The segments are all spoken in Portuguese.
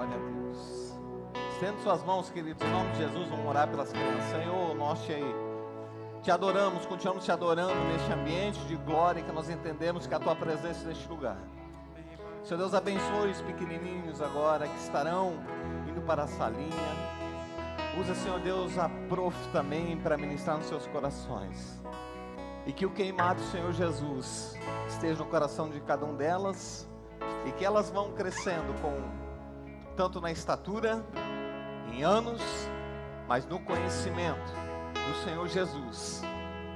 Glória a Deus. Estende suas mãos, queridos, em nome de Jesus, vamos orar pelas crianças. Senhor, nós te adoramos, continuamos te adorando neste ambiente de glória que nós entendemos que a tua presença neste lugar. Senhor Deus, abençoe os pequenininhos agora que estarão indo para a salinha. Usa, Senhor Deus, a prof também para ministrar nos seus corações. E que o queimado do Senhor Jesus esteja no coração de cada um delas. E que elas vão crescendo tanto na estatura, em anos, mas no conhecimento do Senhor Jesus.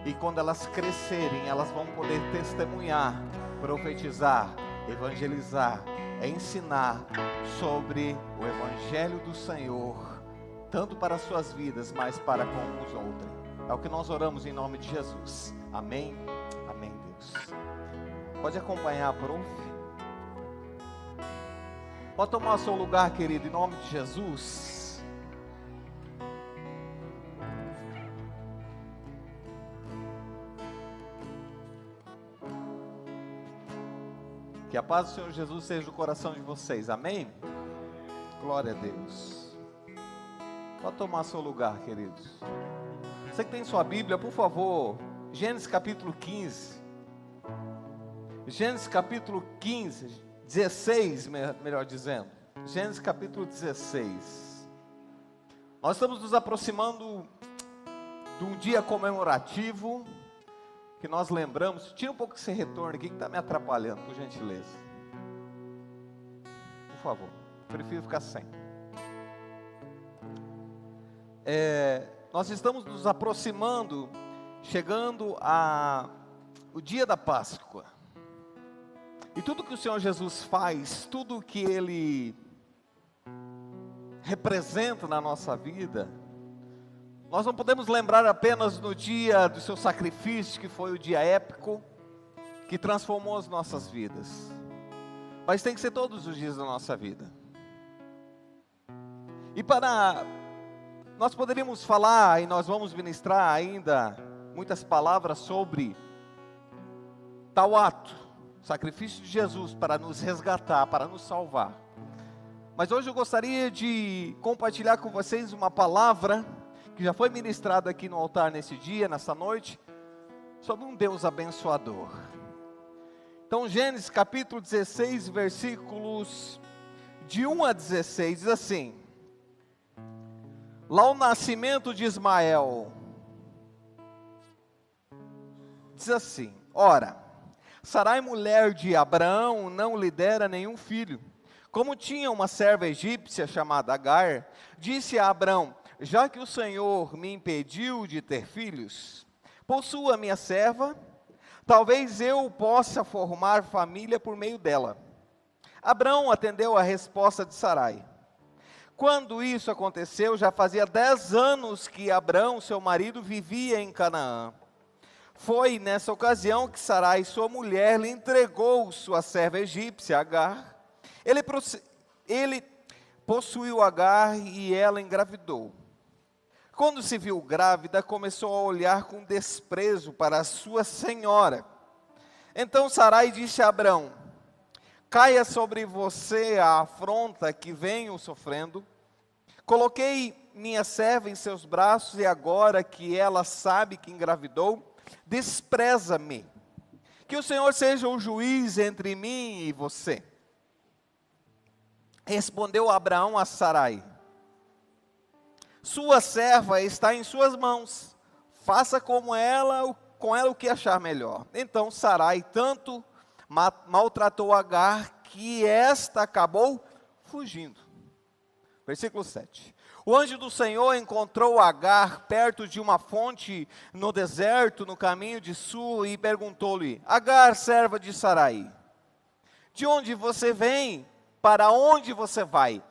E quando elas crescerem, elas vão poder testemunhar, profetizar, evangelizar, ensinar sobre o Evangelho do Senhor, tanto para as suas vidas, mas para com os outros. É o que nós oramos em nome de Jesus. Amém. Amém, Deus. Pode acompanhar, prof. Pode tomar o seu lugar, querido, em nome de Jesus. Que a paz do Senhor Jesus seja no coração de vocês, amém? Glória a Deus. Pode tomar seu lugar, queridos. Você que tem sua Bíblia, por favor, Gênesis capítulo 15. Gênesis capítulo 15, 16, melhor dizendo. Gênesis capítulo 16. Nós estamos nos aproximando de um dia comemorativo que nós lembramos. Tira um pouco esse retorno aqui que está me atrapalhando, por gentileza. Por favor, prefiro ficar sem. Nós estamos nos aproximando, chegando o dia da Páscoa. E tudo que o Senhor Jesus faz, tudo que Ele representa na nossa vida, nós não podemos lembrar apenas no dia do seu sacrifício, que foi o dia épico, que transformou as nossas vidas. Mas tem que ser todos os dias da nossa vida. E nós poderíamos falar, e nós vamos ministrar ainda muitas palavras sobre tal ato, sacrifício de Jesus para nos resgatar, para nos salvar. Mas hoje eu gostaria de compartilhar com vocês uma palavra que já foi ministrada aqui no altar nesse dia, nessa noite, sobre um Deus abençoador. Então, Gênesis capítulo 16, versículos de 1 a 16, diz assim: lá o nascimento de Ismael, diz assim: ora, Sarai, mulher de Abraão, não lhe dera nenhum filho. Como tinha uma serva egípcia chamada Agar, disse a Abraão: já que o Senhor me impediu de ter filhos, possua minha serva, talvez eu possa formar família por meio dela. Abraão atendeu a resposta de Sarai. Quando isso aconteceu, já fazia 10 anos que Abraão, seu marido, vivia em Canaã. Foi nessa ocasião que Sarai, sua mulher, lhe entregou sua serva egípcia, Agar. Ele possuiu Agar e ela engravidou. Quando se viu grávida, começou a olhar com desprezo para a sua senhora. Então Sarai disse a Abraão: caia sobre você a afronta que venho sofrendo. Coloquei minha serva em seus braços e agora que ela sabe que engravidou, despreza-me. Que o Senhor seja o juiz entre mim e você. Respondeu Abraão a Sarai: sua serva está em suas mãos, faça com ela o que achar melhor. Então Sarai tanto maltratou Agar que esta acabou fugindo. Versículo 7. O anjo do Senhor encontrou Agar perto de uma fonte no deserto, no caminho de Sul, e perguntou-lhe: Agar, serva de Sarai, de onde você vem? Para onde você vai?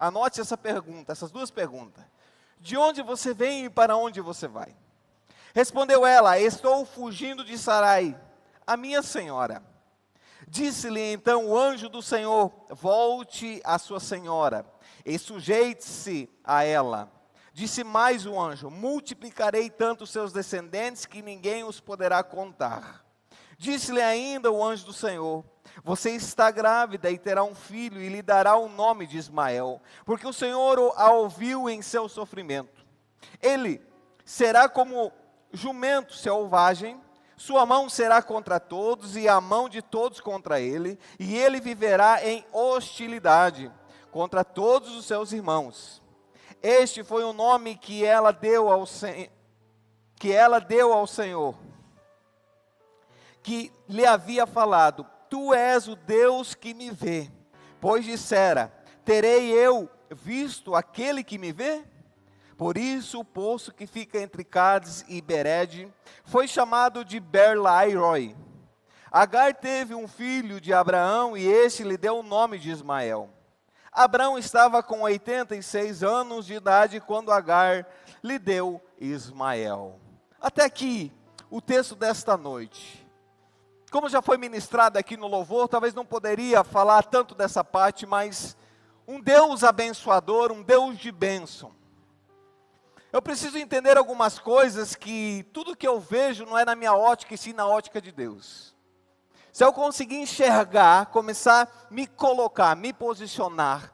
Anote essa pergunta, essas duas perguntas. De onde você vem e para onde você vai? Respondeu ela: estou fugindo de Sarai, a minha senhora. Disse-lhe então o anjo do Senhor: volte à sua senhora e sujeite-se a ela. Disse mais o anjo: multiplicarei tanto os seus descendentes que ninguém os poderá contar. Disse-lhe ainda o anjo do Senhor: você está grávida e terá um filho, e lhe dará o nome de Ismael, porque o Senhor a ouviu em seu sofrimento. Ele será como jumento selvagem, sua mão será contra todos, e a mão de todos contra ele, e ele viverá em hostilidade contra todos os seus irmãos. Este foi o nome que ela deu ao Senhor, que lhe havia falado: tu és o Deus que me vê. Pois dissera: terei eu visto aquele que me vê? Por isso o poço que fica entre Cádiz e Bered foi chamado de Beer-lahai-roi. Agar teve um filho de Abraão, e este lhe deu o nome de Ismael. Abraão estava com 86 anos de idade quando Agar lhe deu Ismael. Até aqui o texto desta noite. Como já foi ministrado aqui no louvor, talvez não poderia falar tanto dessa parte, mas um Deus abençoador, um Deus de bênção. Eu preciso entender algumas coisas que tudo que eu vejo não é na minha ótica, e sim na ótica de Deus. Se eu conseguir enxergar, começar a me colocar, me posicionar,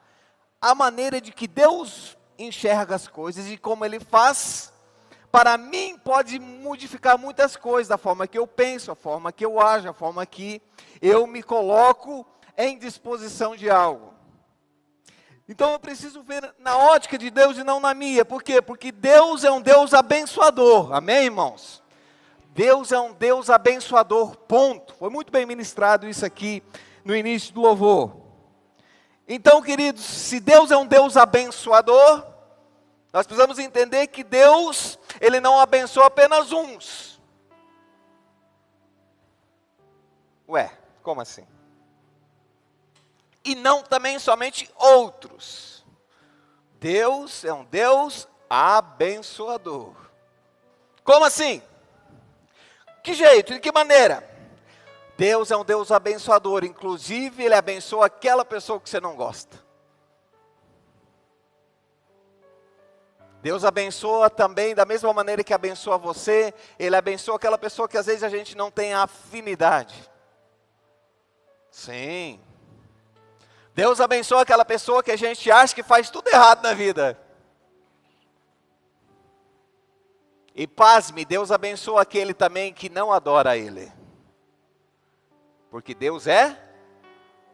a maneira de que Deus enxerga as coisas e como Ele faz, para mim pode modificar muitas coisas, da forma que eu penso, a forma que eu ajo, a forma que eu me coloco em disposição de algo. Então eu preciso ver na ótica de Deus e não na minha. Por quê? Porque Deus é um Deus abençoador. Amém, irmãos? Deus é um Deus abençoador, ponto. Foi muito bem ministrado isso aqui no início do louvor. Então, queridos, se Deus é um Deus abençoador, nós precisamos entender que Deus, Ele não abençoa apenas uns. Ué, como assim? E não também somente outros. Deus é um Deus abençoador. Como assim? Que jeito? De que maneira? Deus é um Deus abençoador. Inclusive, Ele abençoa aquela pessoa que você não gosta. Deus abençoa também, da mesma maneira que abençoa você, Ele abençoa aquela pessoa que às vezes a gente não tem afinidade. Sim. Deus abençoa aquela pessoa que a gente acha que faz tudo errado na vida. E pasme, Deus abençoa aquele também que não adora Ele. Porque Deus é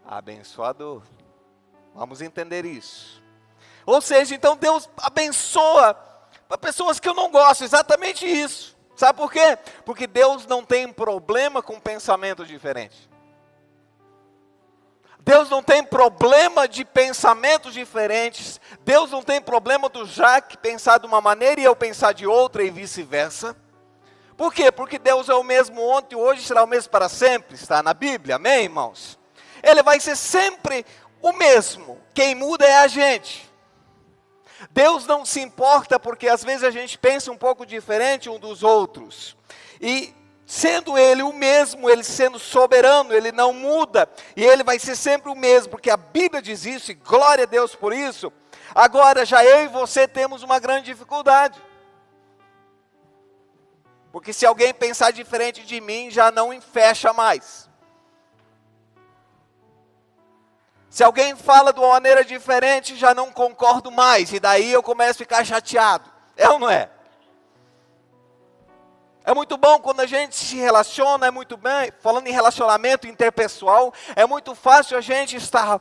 abençoador. Vamos entender isso. Ou seja, então Deus abençoa para pessoas que eu não gosto, exatamente isso. Sabe por quê? Porque Deus não tem problema com pensamento diferente. Deus não tem problema de pensamentos diferentes. Deus não tem problema do Jaque pensar de uma maneira e eu pensar de outra e vice-versa. Por quê? Porque Deus é o mesmo ontem, hoje será o mesmo para sempre. Está na Bíblia, amém, irmãos? Ele vai ser sempre o mesmo. Quem muda é a gente. Deus não se importa porque às vezes a gente pensa um pouco diferente um dos outros. E sendo Ele o mesmo, Ele sendo soberano, Ele não muda. E Ele vai ser sempre o mesmo, porque a Bíblia diz isso, e glória a Deus por isso. Agora, já eu e você temos uma grande dificuldade. Porque se alguém pensar diferente de mim, já não fecha mais. Se alguém fala de uma maneira diferente, já não concordo mais. E daí eu começo a ficar chateado. É ou não é? É muito bom quando a gente se relaciona, é muito bem, falando em relacionamento interpessoal, é muito fácil a gente estar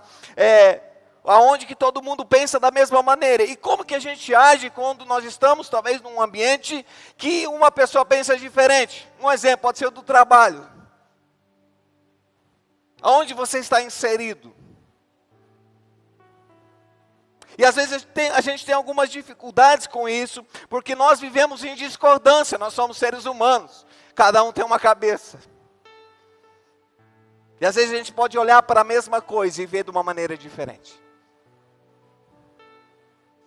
aonde que todo mundo pensa da mesma maneira. E como que a gente age quando nós estamos, talvez, num ambiente que uma pessoa pensa diferente? Um exemplo, pode ser o do trabalho. Aonde você está inserido? E às vezes a gente tem algumas dificuldades com isso, porque nós vivemos em discordância, nós somos seres humanos, cada um tem uma cabeça. E às vezes a gente pode olhar para a mesma coisa e ver de uma maneira diferente.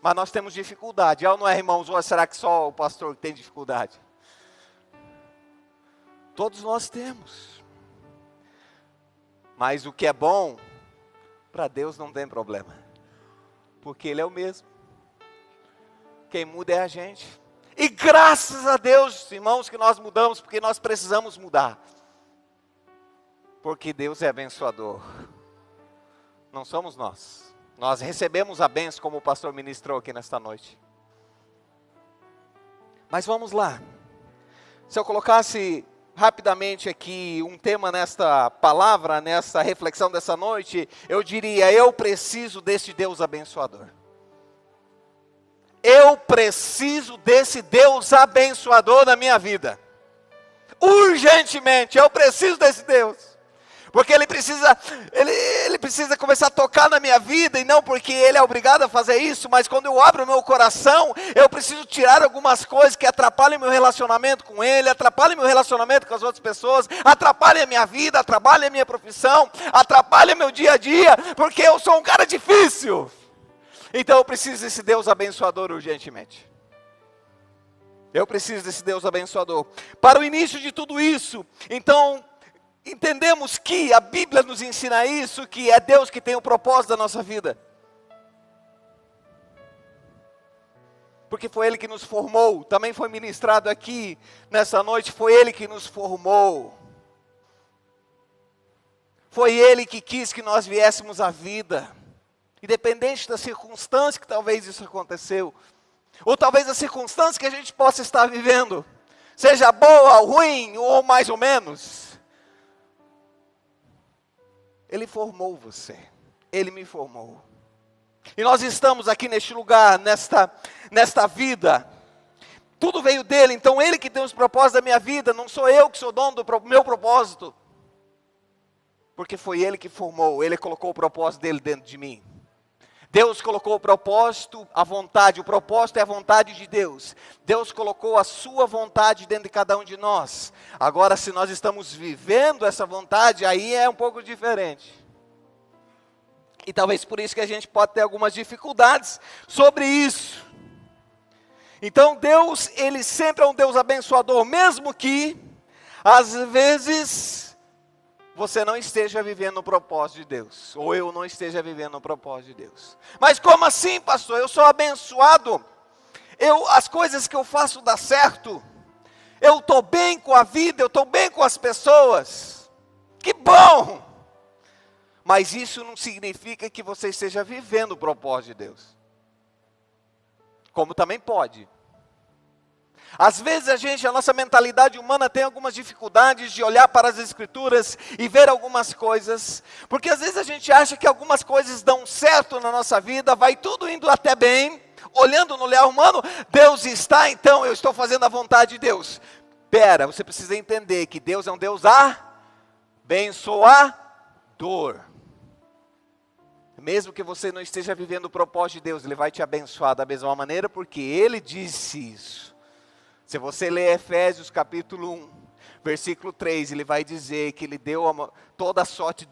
Mas nós temos dificuldade, não é, irmãos? Ou será que só o pastor tem dificuldade? Todos nós temos. Mas o que é bom, para Deus não tem problema. Porque Ele é o mesmo. Quem muda é a gente. E graças a Deus, irmãos, que nós mudamos, porque nós precisamos mudar. Porque Deus é abençoador. Não somos nós. Nós recebemos a bênção como o pastor ministrou aqui nesta noite. Mas vamos lá. Se eu colocasse rapidamente aqui um tema nesta palavra, nessa reflexão dessa noite, eu diria: eu preciso deste Deus abençoador. Eu preciso desse Deus abençoador na minha vida. Urgentemente, eu preciso desse Deus. Porque ele precisa começar a tocar na minha vida, e não porque ele é obrigado a fazer isso, mas quando eu abro o meu coração, eu preciso tirar algumas coisas que atrapalham meu relacionamento com ele, atrapalham meu relacionamento com as outras pessoas, atrapalham a minha vida, atrapalham a minha profissão, atrapalham meu dia a dia, porque eu sou um cara difícil. Então eu preciso desse Deus abençoador urgentemente. Eu preciso desse Deus abençoador. Para o início de tudo isso, então, entendemos que a Bíblia nos ensina isso, que é Deus que tem o propósito da nossa vida. Porque foi Ele que nos formou, também foi ministrado aqui nessa noite, foi Ele que nos formou. Foi Ele que quis que nós viéssemos à vida. Independente da circunstância que talvez isso aconteceu, ou talvez a circunstância que a gente possa estar vivendo, seja boa, ruim, ou mais ou menos, Ele formou você, Ele me formou. E nós estamos aqui neste lugar, nesta vida, tudo veio dEle, então Ele que tem os propósitos da minha vida, não sou eu que sou dono do meu propósito, porque foi Ele que formou, Ele colocou o propósito dEle dentro de mim. Deus colocou o propósito, a vontade, o propósito é a vontade de Deus. Deus colocou a sua vontade dentro de cada um de nós. Agora, se nós estamos vivendo essa vontade, aí é um pouco diferente. E talvez por isso que a gente pode ter algumas dificuldades sobre isso. Então Deus, Ele sempre é um Deus abençoador, mesmo que, às vezes, você não esteja vivendo o propósito de Deus, ou eu não esteja vivendo o propósito de Deus. Mas como assim, pastor? Eu sou abençoado, as coisas que eu faço dão certo, eu estou bem com a vida, eu estou bem com as pessoas, que bom! Mas isso não significa que você esteja vivendo o propósito de Deus, como também pode. Às vezes a nossa mentalidade humana tem algumas dificuldades de olhar para as Escrituras e ver algumas coisas, porque às vezes a gente acha que algumas coisas dão certo na nossa vida, vai tudo indo até bem, olhando no olhar humano, Deus está, então eu estou fazendo a vontade de Deus. Pera, você precisa entender que Deus é um Deus abençoador. Mesmo que você não esteja vivendo o propósito de Deus, Ele vai te abençoar da mesma maneira, porque Ele disse isso. Se você ler Efésios capítulo 1, versículo 3, ele vai dizer que Ele deu toda a sorte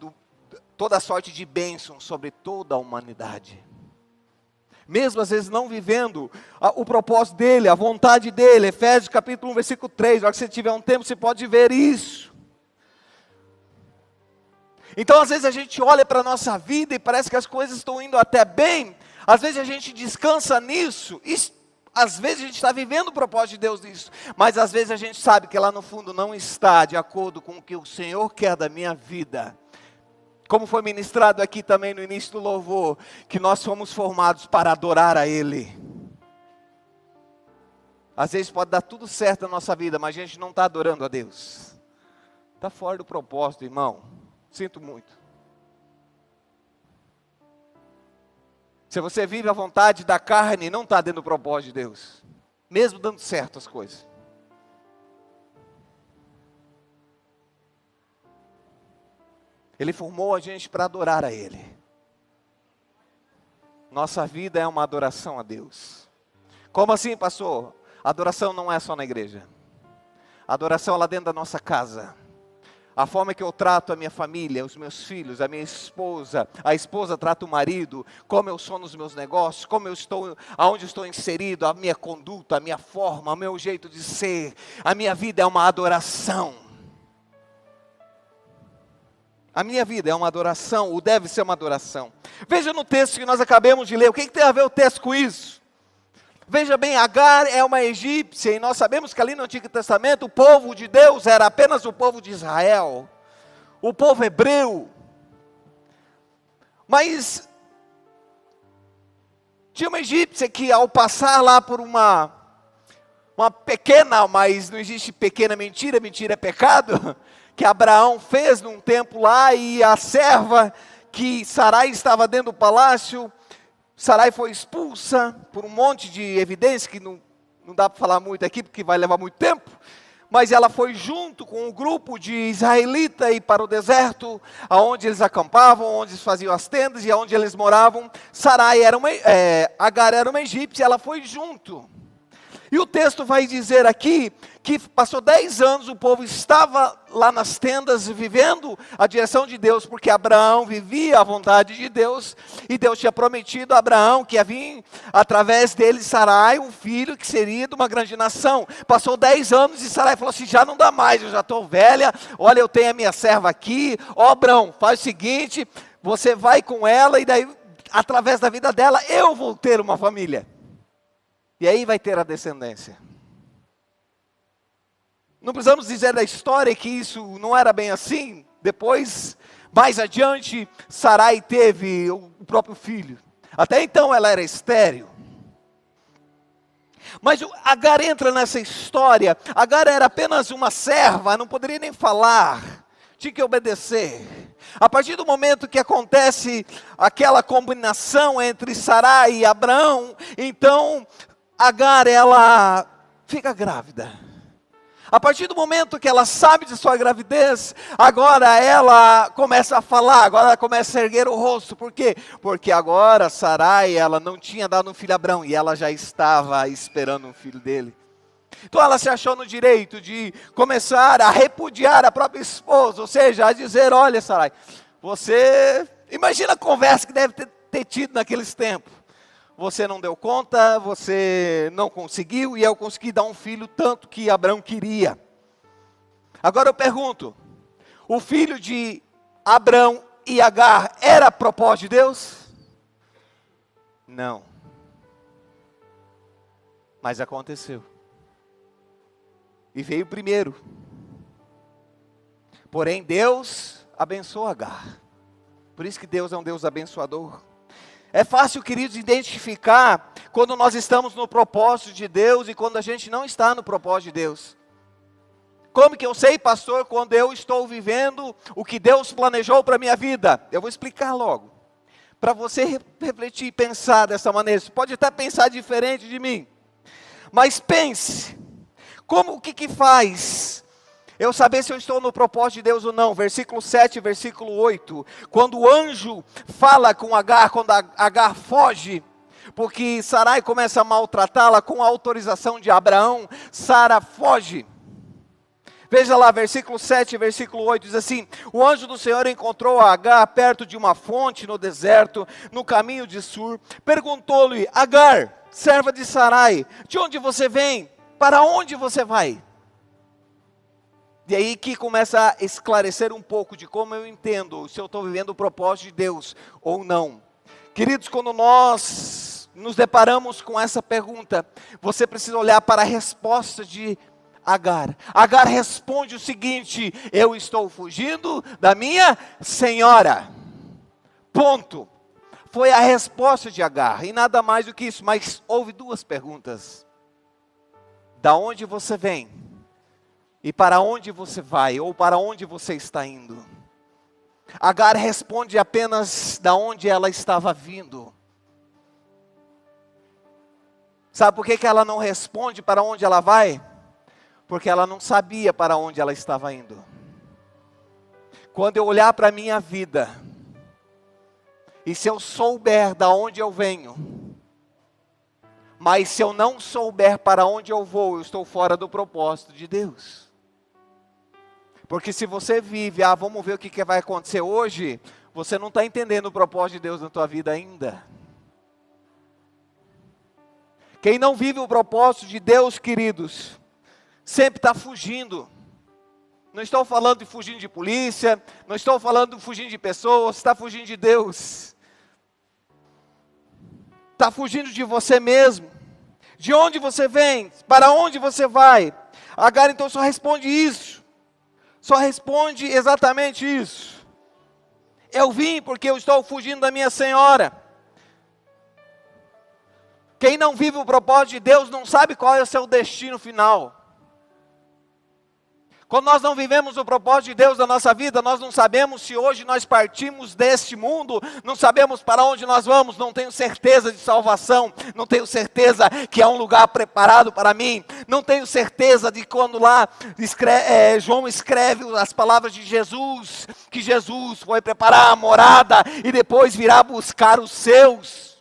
de bênção sobre toda a humanidade. Mesmo às vezes não vivendo o propósito dEle, a vontade dEle. Efésios capítulo 1, versículo 3, na hora que você tiver um tempo, você pode ver isso. Então às vezes a gente olha para a nossa vida e parece que as coisas estão indo até bem. Às vezes a gente descansa nisso, às vezes a gente está vivendo o propósito de Deus nisso, mas às vezes a gente sabe que lá no fundo não está de acordo com o que o Senhor quer da minha vida. Como foi ministrado aqui também no início do louvor, que nós fomos formados para adorar a Ele. Às vezes pode dar tudo certo na nossa vida, mas a gente não está adorando a Deus. Está fora do propósito, irmão. Sinto muito. Se você vive a vontade da carne, não está dentro do propósito de Deus. Mesmo dando certo as coisas. Ele formou a gente para adorar a Ele. Nossa vida é uma adoração a Deus. Como assim, pastor? Adoração não é só na igreja. Adoração é lá dentro da nossa casa. A forma que eu trato a minha família, os meus filhos, a minha esposa, a esposa trata o marido, como eu sou nos meus negócios, como eu estou, aonde eu estou inserido, a minha conduta, a minha forma, o meu jeito de ser, a minha vida é uma adoração. A minha vida é uma adoração, ou deve ser uma adoração. Veja no texto que nós acabamos de ler, o que tem a ver o texto com isso? Veja bem, Agar é uma egípcia, e nós sabemos que ali no Antigo Testamento o povo de Deus era apenas o povo de Israel. o povo hebreu. Mas tinha uma egípcia que, ao passar lá por uma pequena, mas não existe pequena mentira, mentira é pecado, que Abraão fez num tempo lá, e a serva que Sarai estava dentro do palácio, Sarai foi expulsa por um monte de evidências que não dá para falar muito aqui, porque vai levar muito tempo, mas ela foi junto com um grupo de israelitas e para o deserto, aonde eles acampavam, onde eles faziam as tendas e aonde eles moravam. Agar era uma egípcia, ela foi junto. E o texto vai dizer aqui que passou 10 anos, o povo estava lá nas tendas vivendo a direção de Deus, porque Abraão vivia a vontade de Deus, e Deus tinha prometido a Abraão que ia vir através dele Sarai, um filho que seria de uma grande nação. Passou 10 anos e Sarai falou assim: já não dá mais, eu já estou velha, olha, eu tenho a minha serva aqui, ó Abraão, faz o seguinte, você vai com ela, e daí através da vida dela eu vou ter uma família. E aí vai ter a descendência. Não precisamos dizer da história que isso não era bem assim. Depois, mais adiante, Sarai teve o próprio filho. Até então ela era estéril. Mas Agar entra nessa história. Agar era apenas uma serva, não poderia nem falar, tinha que obedecer. A partir do momento que acontece aquela combinação entre Sarai e Abraão, então Agar, ela fica grávida. A partir do momento que ela sabe de sua gravidez, agora ela começa a falar, agora ela começa a erguer o rosto. Por quê? Porque agora Sarai, ela não tinha dado um filho a Abraão, e ela já estava esperando um filho dele. Então ela se achou no direito de começar a repudiar a própria esposa, ou seja, a dizer: olha Sarai, você, imagina a conversa que deve ter tido naqueles tempos. Você não deu conta, você não conseguiu, e eu consegui dar um filho tanto que Abraão queria. Agora eu pergunto, o filho de Abraão e Agar era propósito de Deus? Não. Mas aconteceu. E veio primeiro. Porém Deus abençoou Agar. Por isso que Deus é um Deus abençoador. É fácil, queridos, identificar quando nós estamos no propósito de Deus e quando a gente não está no propósito de Deus. Como que eu sei, pastor, quando eu estou vivendo o que Deus planejou para a minha vida? Eu vou explicar logo. Para você refletir e pensar dessa maneira. Você pode até pensar diferente de mim. Mas pense, o que faz eu saber se eu estou no propósito de Deus ou não? Versículo 7, versículo 8. Quando o anjo fala com Agar, quando Agar foge, porque Sarai começa a maltratá-la com a autorização de Abraão, Sara foge. Veja lá, versículo 7, versículo 8, diz assim: o anjo do Senhor encontrou Agar perto de uma fonte no deserto, no caminho de Sur. Perguntou-lhe: Agar, serva de Sarai, de onde você vem? Para onde você vai? E aí que começa a esclarecer um pouco de como eu entendo se eu estou vivendo o propósito de Deus ou não. Queridos, quando nós nos deparamos com essa pergunta, você precisa olhar para a resposta de Agar. Agar responde o seguinte: eu estou fugindo da minha senhora. Ponto. Foi a resposta de Agar, e nada mais do que isso. Mas houve duas perguntas: da onde você vem? E para onde você vai, ou para onde você está indo? Agar responde apenas da onde ela estava vindo. Sabe por que ela não responde para onde ela vai? Porque ela não sabia para onde ela estava indo. Quando eu olhar para a minha vida, e se eu souber da onde eu venho, mas se eu não souber para onde eu vou, eu estou fora do propósito de Deus. Porque se você vive, vamos ver o que vai acontecer hoje, você não está entendendo o propósito de Deus na tua vida ainda. Quem não vive o propósito de Deus, queridos, sempre está fugindo. Não estou falando de fugindo de polícia, não estou falando de fugindo de pessoas, está fugindo de Deus. Está fugindo de você mesmo. De onde você vem? Para onde você vai? Agar então só responde isso. só responde exatamente isso. Eu vim porque eu estou fugindo da minha senhora. Quem não vive o propósito de Deus não sabe qual é o seu destino final. Quando nós não vivemos o propósito de Deus na nossa vida, nós não sabemos se hoje nós partimos deste mundo, não sabemos para onde nós vamos, não tenho certeza de salvação, não tenho certeza que há um lugar preparado para mim, não tenho certeza de quando lá João escreve as palavras de Jesus, que Jesus foi preparar a morada e depois virá buscar os seus.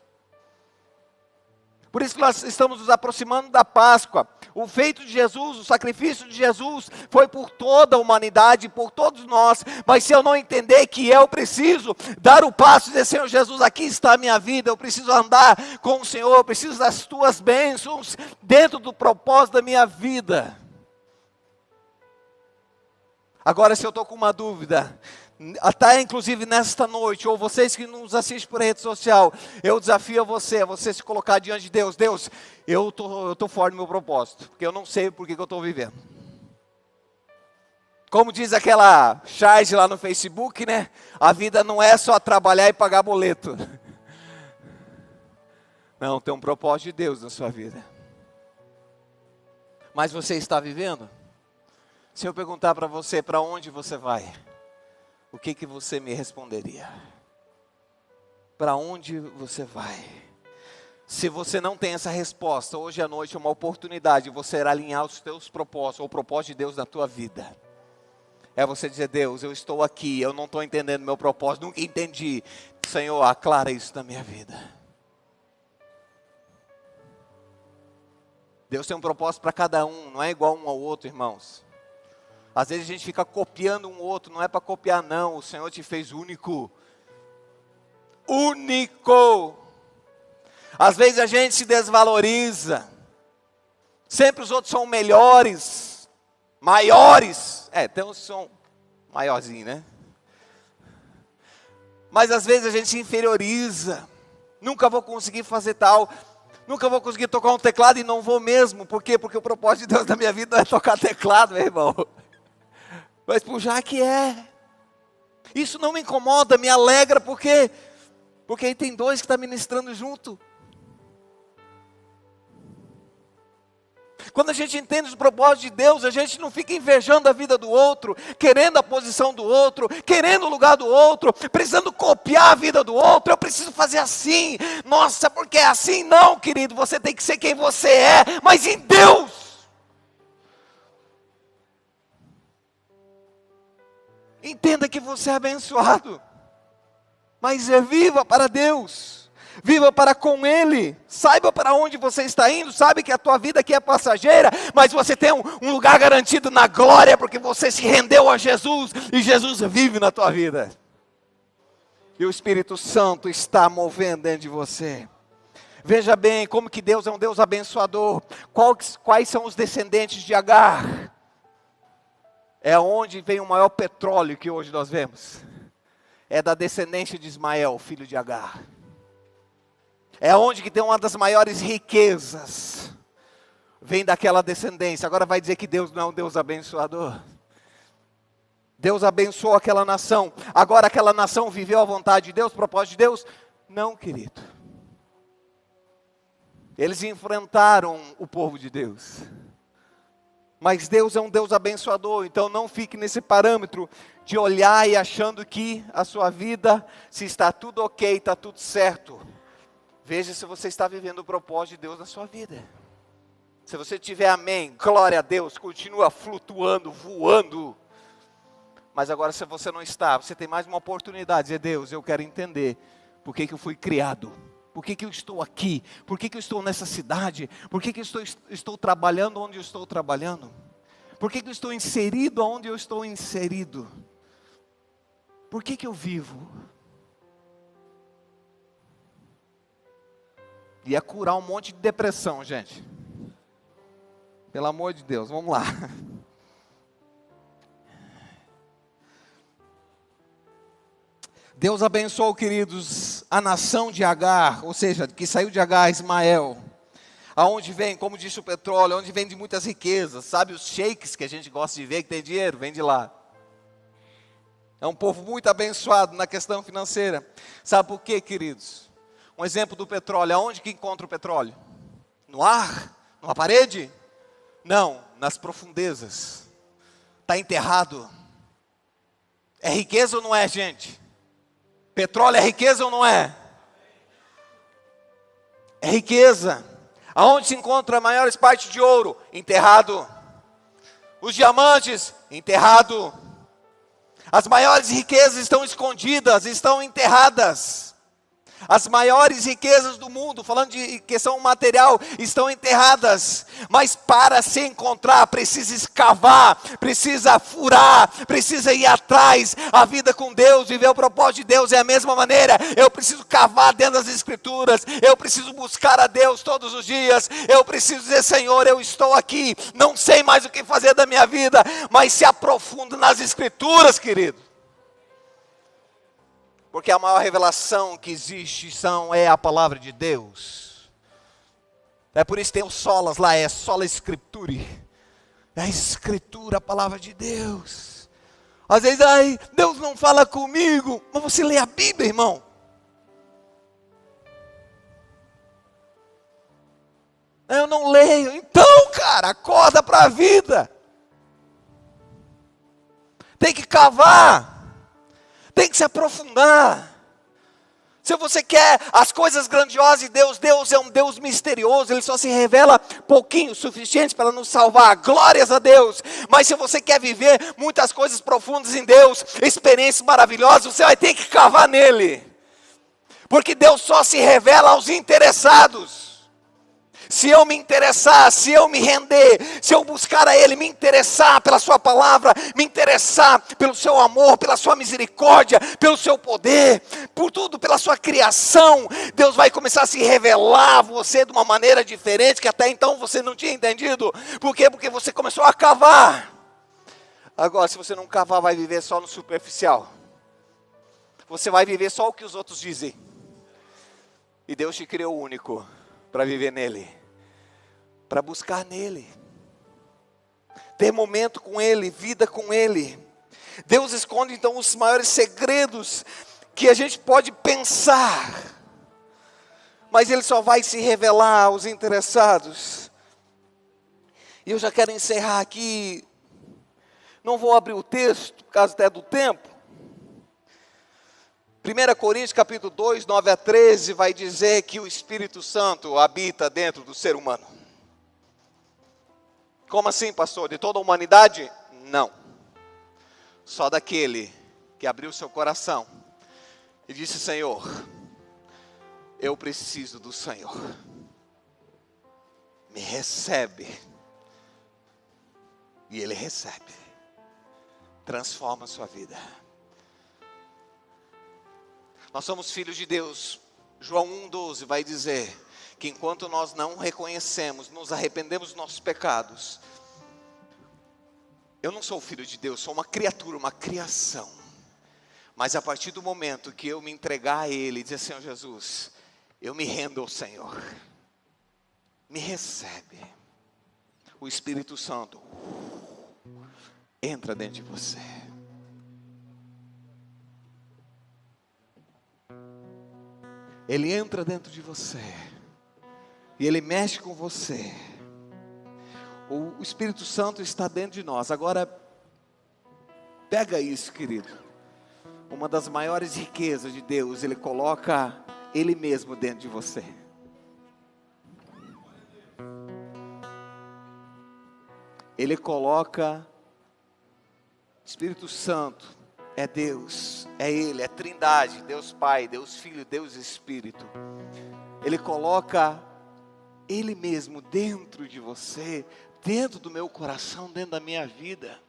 Por isso que nós estamos nos aproximando da Páscoa. O feito de Jesus, o sacrifício de Jesus foi por toda a humanidade, por todos nós. Mas se eu não entender que eu preciso dar o passo e dizer, Senhor Jesus, aqui está a minha vida, eu preciso andar com o Senhor, eu preciso das tuas bênçãos dentro do propósito da minha vida. Agora, se eu estou com uma dúvida, até inclusive nesta noite, ou vocês que nos assistem por rede social, eu desafio a você se colocar diante de Deus. Deus, eu tô fora do meu propósito, porque eu não sei por que eu estou vivendo. Como diz aquela charge lá no Facebook, né? A vida não é só trabalhar e pagar boleto. Não, tem um propósito de Deus na sua vida. Mas você está vivendo? Se eu perguntar para você, para onde você vai? O que você me responderia? Para onde você vai? Se você não tem essa resposta, hoje à noite é uma oportunidade de você alinhar os teus propósitos, ou o propósito de Deus na tua vida. É você dizer, Deus, eu estou aqui, eu não estou entendendo meu propósito, nunca entendi. Senhor, aclara isso na minha vida. Deus tem um propósito para cada um, não é igual um ao outro, irmãos. Às vezes a gente fica copiando um outro, não é para copiar não, o Senhor te fez único. Único. Às vezes a gente se desvaloriza. Sempre os outros são melhores, maiores. Tem uns que são maiorzinhos, né? Mas às vezes a gente se inferioriza. Nunca vou conseguir fazer tal. Nunca vou conseguir tocar um teclado e não vou mesmo. Por quê? Porque o propósito de Deus na minha vida não é tocar teclado, meu irmão. Mas por já que é. Isso não me incomoda, me alegra, porque aí tem dois que estão ministrando junto. Quando a gente entende o propósito de Deus, a gente não fica invejando a vida do outro, querendo a posição do outro, querendo o lugar do outro, precisando copiar a vida do outro. Eu preciso fazer assim. Nossa, porque é assim? Não, querido, você tem que ser quem você é, mas em Deus. Entenda que você é abençoado, mas viva para Deus, viva para com Ele, saiba para onde você está indo, sabe que a tua vida aqui é passageira, mas você tem um lugar garantido na glória, porque você se rendeu a Jesus, e Jesus vive na tua vida, e o Espírito Santo está movendo dentro de você. Veja bem, como que Deus é um Deus abençoador. Quais são os descendentes de Agar? É onde vem o maior petróleo que hoje nós vemos. É da descendência de Ismael, filho de Agar. É onde que tem uma das maiores riquezas. Vem daquela descendência. Agora vai dizer que Deus não é um Deus abençoador. Deus abençoou aquela nação. Agora aquela nação viveu a vontade de Deus, o propósito de Deus? Não, querido. Eles enfrentaram o povo de Deus. Mas Deus é um Deus abençoador, então não fique nesse parâmetro de olhar e achando que a sua vida, se está tudo ok, está tudo certo. Veja se você está vivendo o propósito de Deus na sua vida. Se você tiver amém, glória a Deus, continua flutuando, voando. Mas agora se você não está, você tem mais uma oportunidade de dizer, Deus, eu quero entender por que eu fui criado. Por que eu estou aqui? Por que eu estou nessa cidade? Por que eu estou trabalhando onde eu estou trabalhando? Por que eu estou inserido onde eu estou inserido? Por que eu vivo? Ia curar um monte de depressão, gente. Pelo amor de Deus, vamos lá. Deus abençoou, queridos, a nação de Agar, ou seja, que saiu de Agar, Ismael. Aonde vem, como disse o petróleo, onde vem de muitas riquezas. Sabe os sheiks que a gente gosta de ver, que tem dinheiro, vem de lá. É um povo muito abençoado na questão financeira. Sabe por quê, queridos? Um exemplo do petróleo. Aonde que encontra o petróleo? No ar? Numa parede? Não, nas profundezas. Está enterrado. É riqueza ou não é, gente? Petróleo é riqueza ou não é? É riqueza. Aonde se encontra a maior parte de ouro? Enterrado. Os diamantes? Enterrado. As maiores riquezas estão escondidas, estão enterradas. As maiores riquezas do mundo, falando de questão material, estão enterradas. Mas para se encontrar, precisa escavar, precisa furar, precisa ir atrás. A vida com Deus, viver o propósito de Deus é a mesma maneira. Eu preciso cavar dentro das Escrituras. Eu preciso buscar a Deus todos os dias. Eu preciso dizer, Senhor, eu estou aqui. Não sei mais o que fazer da minha vida. Mas se aprofunda nas Escrituras, querido. Porque a maior revelação que existe é a palavra de Deus. É por isso que tem os solas lá, é sola escritura. É a escritura, a palavra de Deus. Às vezes, Deus não fala comigo. Mas você lê a Bíblia, irmão. Eu não leio. Então, cara, acorda para a vida. Tem que cavar. Tem que se aprofundar. Se você quer as coisas grandiosas de Deus, Deus é um Deus misterioso, Ele só se revela pouquinho, o suficiente para nos salvar, glórias a Deus. Mas se você quer viver muitas coisas profundas em Deus, experiências maravilhosas, você vai ter que cavar nele. Porque Deus só se revela aos interessados. Se eu me interessar, se eu me render, se eu buscar a Ele, me interessar pela sua palavra, me interessar pelo seu amor, pela sua misericórdia, pelo seu poder, por tudo, pela sua criação, Deus vai começar a se revelar a você de uma maneira diferente, que até então você não tinha entendido. Por quê? Porque você começou a cavar. Agora, se você não cavar, vai viver só no superficial. Você vai viver só o que os outros dizem. E Deus te criou único para viver nele, para buscar nele, ter momento com ele, vida com ele. Deus esconde então os maiores segredos que a gente pode pensar, mas ele só vai se revelar aos interessados. E eu já quero encerrar aqui, não vou abrir o texto, por causa até do tempo. 1 Coríntios capítulo 2, 9 a 13, vai dizer que o Espírito Santo habita dentro do ser humano. Como assim, pastor? De toda a humanidade? Não. Só daquele que abriu seu coração e disse, Senhor, eu preciso do Senhor. Me recebe. E Ele recebe. Transforma a sua vida. Nós somos filhos de Deus. João 1,12 vai dizer que enquanto nós não reconhecemos, nos arrependemos dos nossos pecados. Eu não sou filho de Deus, sou uma criatura, uma criação. Mas a partir do momento que eu me entregar a Ele e dizer, Senhor Jesus, eu me rendo ao Senhor. Me recebe. O Espírito Santo entra dentro de você. Ele entra dentro de você. E Ele mexe com você. O Espírito Santo está dentro de nós. Agora, pega isso, querido. Uma das maiores riquezas de Deus, Ele coloca Ele mesmo dentro de você. Ele coloca Espírito Santo. É Deus, é Ele, é Trindade, Deus Pai, Deus Filho, Deus Espírito. Ele coloca Ele mesmo dentro de você, dentro do meu coração, dentro da minha vida.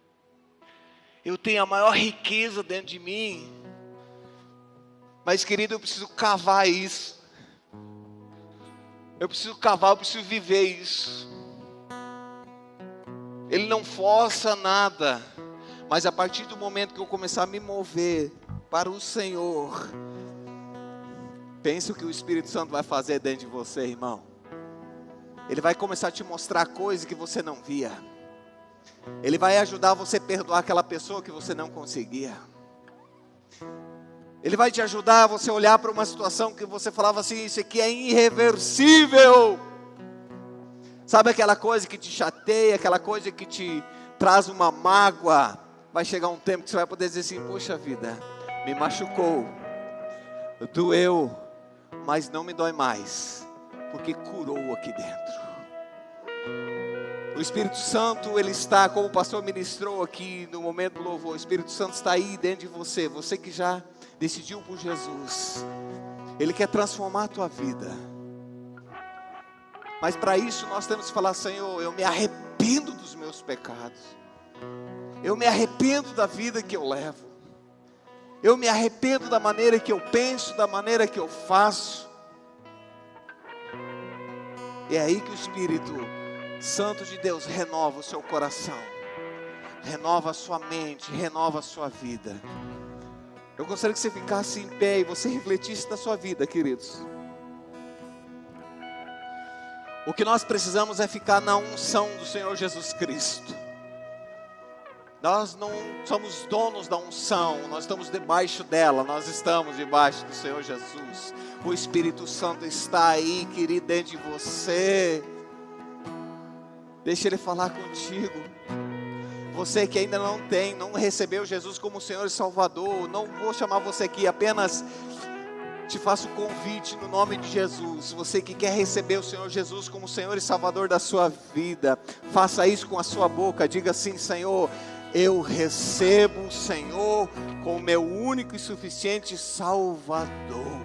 Eu tenho a maior riqueza dentro de mim. Mas, querido, eu preciso cavar isso. Eu preciso cavar, eu preciso viver isso. Ele não força nada. Mas a partir do momento que eu começar a me mover para o Senhor, pense o que o Espírito Santo vai fazer dentro de você, irmão. Ele vai começar a te mostrar coisas que você não via. Ele vai ajudar você a perdoar aquela pessoa que você não conseguia. Ele vai te ajudar a você olhar para uma situação que você falava assim, isso aqui é irreversível. Sabe aquela coisa que te chateia, aquela coisa que te traz uma mágoa? Vai chegar um tempo que você vai poder dizer assim, poxa vida, me machucou, doeu, mas não me dói mais, porque curou aqui dentro. O Espírito Santo, ele está, como o pastor ministrou aqui no momento do louvor, o Espírito Santo está aí dentro de você, você que já decidiu por Jesus, Ele quer transformar a tua vida, mas para isso nós temos que falar, Senhor, eu me arrependo dos meus pecados, eu me arrependo da vida que eu levo, eu me arrependo da maneira que eu penso, da maneira que eu faço. E é aí que o Espírito Santo de Deus renova o seu coração, renova a sua mente, renova a sua vida. Eu gostaria que você ficasse em pé e você refletisse na sua vida, queridos. O que nós precisamos é ficar na unção do Senhor Jesus Cristo. Nós não somos donos da unção, nós estamos debaixo dela, nós estamos debaixo do Senhor Jesus. O Espírito Santo está aí, querido, dentro de você. Deixa Ele falar contigo. Você que ainda não recebeu Jesus como Senhor e Salvador, não vou chamar você aqui, apenas te faço um convite no nome de Jesus. Você que quer receber o Senhor Jesus como Senhor e Salvador da sua vida, faça isso com a sua boca, diga assim, Senhor, eu recebo o Senhor como meu único e suficiente Salvador.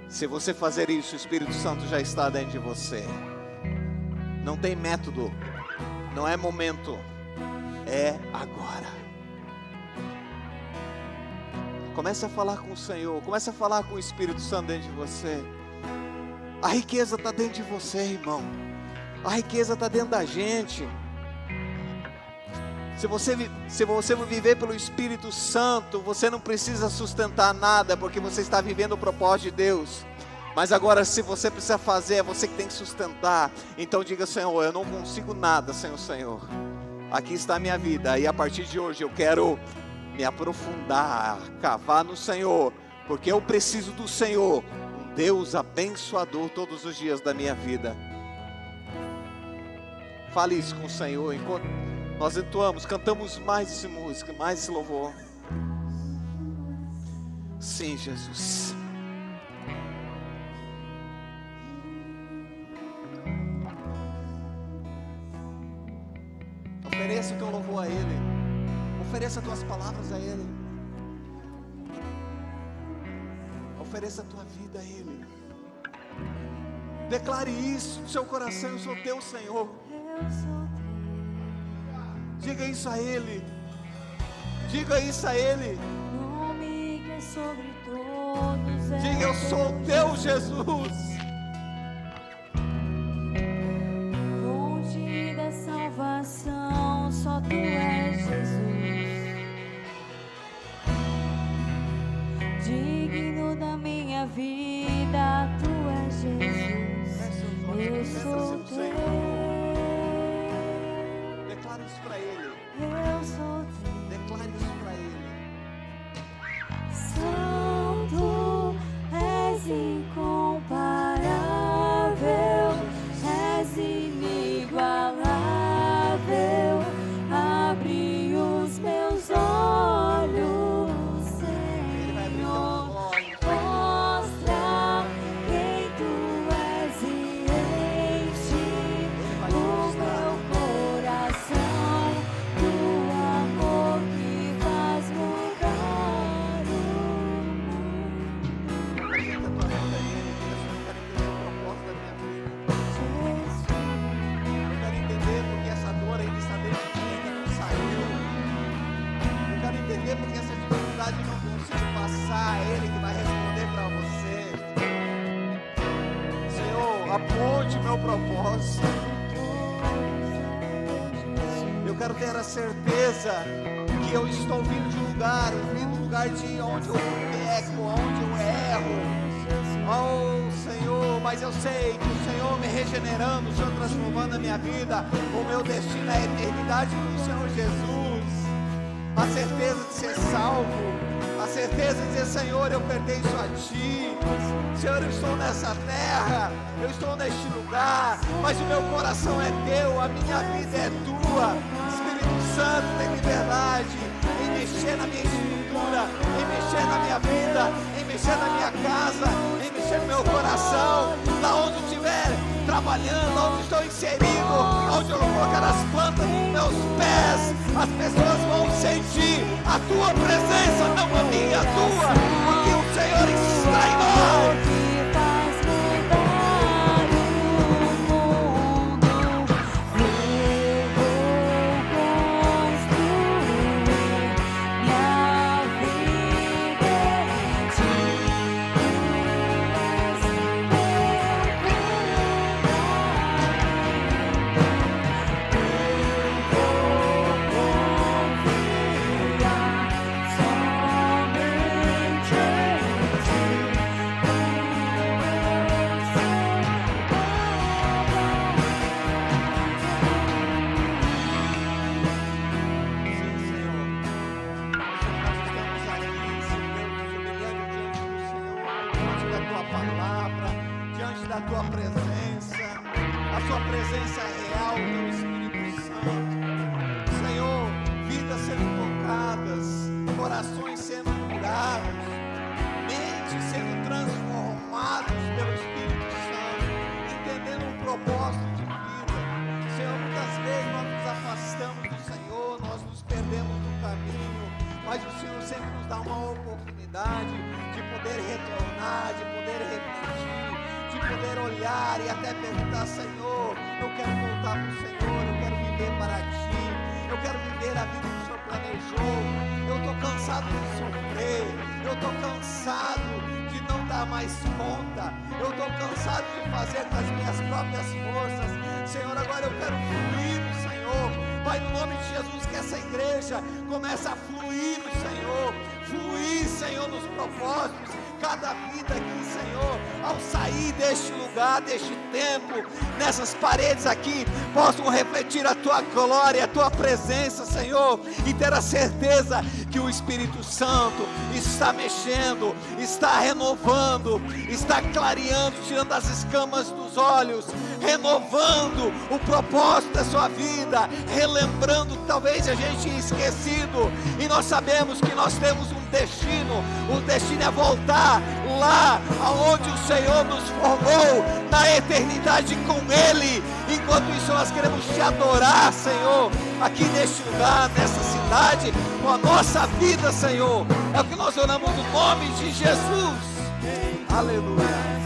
Se você fazer isso, o Espírito Santo já está dentro de você. Não tem método, não é momento, é agora. Comece a falar com o Senhor, comece a falar com o Espírito Santo dentro de você. A riqueza está dentro de você, irmão. A riqueza está dentro da gente. Se você viver pelo Espírito Santo, você não precisa sustentar nada, porque você está vivendo o propósito de Deus. Mas agora, se você precisa fazer, é você que tem que sustentar. Então diga, Senhor, eu não consigo nada sem o Senhor. Aqui está a minha vida, e a partir de hoje eu quero me aprofundar, cavar no Senhor, porque eu preciso do Senhor, um Deus abençoador todos os dias da minha vida. Fale isso com o Senhor, enquanto nós entoamos, cantamos mais essa música, mais esse louvor. Sim, Jesus. Ofereça o teu louvor a Ele. Ofereça as tuas palavras a Ele. Ofereça a tua vida a Ele. Declare isso no seu coração, eu sou teu, Senhor. Diga isso a Ele. Diga isso a Ele. Nome que é sobre todos. Diga, eu sou teu, Jesus. Fonte da salvação, só tu és Jesus. Digno da minha vida, tu és Jesus. Eu sou teu. Declare isso para Ele. Eu sou teu. Declare isso para Ele. Santo, és incomparável, és inigualável. Abre os meus olhos, Senhor. Mostra quem tu és e enche o meu coração do amor que faz mudar o mundo. Apresenta a tua vida a Ele. Diga, Senhor, eu quero entender o propósito da minha vida. Eu quero entender porque essa dor ainda está dentro de mim, ainda não saiu. Eu quero entender porque essa dificuldade eu não consigo passar. É Ele que vai responder para você. Senhor, aponte o meu propósito. Eu quero ter a certeza que eu estou vindo de um lugar, de onde eu peco, onde eu erro. Oh Senhor, mas eu sei que o Senhor me regenerando, o Senhor transformando a minha vida, o meu destino é a eternidade com o Senhor Jesus. a certeza de ser salvo, a certeza de dizer: Senhor, eu pertenço a Ti. Senhor, eu estou nessa terra, eu estou neste lugar, mas o meu coração é Teu, a minha vida é Tua. Espírito Santo, tem liberdade em mexer na minha estrutura, em mexer na minha vida, em mexer na minha casa, em mexer no meu coração, da onde eu estiver trabalhando, onde estou inserido, onde eu vou colocar as plantas dos meus pés, as pessoas vão sentir a Tua presença, não a minha, a Tua, porque o Senhor está em nós. A Tua presença, a Sua presença real, Teu Espírito Santo, Senhor, vidas sendo tocadas, corações sendo curados, mentes sendo transformadas pelo Espírito Santo, entendendo um propósito de vida. Senhor, muitas vezes nós nos afastamos do Senhor, nós nos perdemos do caminho, mas o Senhor sempre nos dá uma oportunidade de poder retornar, de poder refletir, de poder olhar e até perguntar: Senhor, eu quero voltar para o Senhor, eu quero viver para Ti, eu quero viver a vida que o Senhor planejou. Eu estou cansado de sofrer, eu estou cansado de não dar mais conta, eu estou cansado de fazer com as minhas próprias forças. Senhor, agora eu quero fluir no Senhor. Pai, no nome de Jesus, que essa igreja comece a fluir no Senhor, fluir, Senhor, nos propósitos. Cada vida aqui, Senhor, ao sair deste lugar, deste templo, nessas paredes aqui, possam refletir a Tua glória, a Tua presença, Senhor, e ter a certeza que o Espírito Santo está mexendo, está renovando, está clareando, tirando as escamas dos olhos, renovando o propósito da sua vida, relembrando, talvez a gente tinha esquecido, e nós sabemos que nós temos um destino. O destino é voltar lá aonde o Senhor nos formou, na eternidade com Ele. Enquanto isso, nós queremos Te adorar, Senhor, aqui neste lugar, nessa cidade, com a nossa vida, Senhor. É o que nós oramos no nome de Jesus. Aleluia.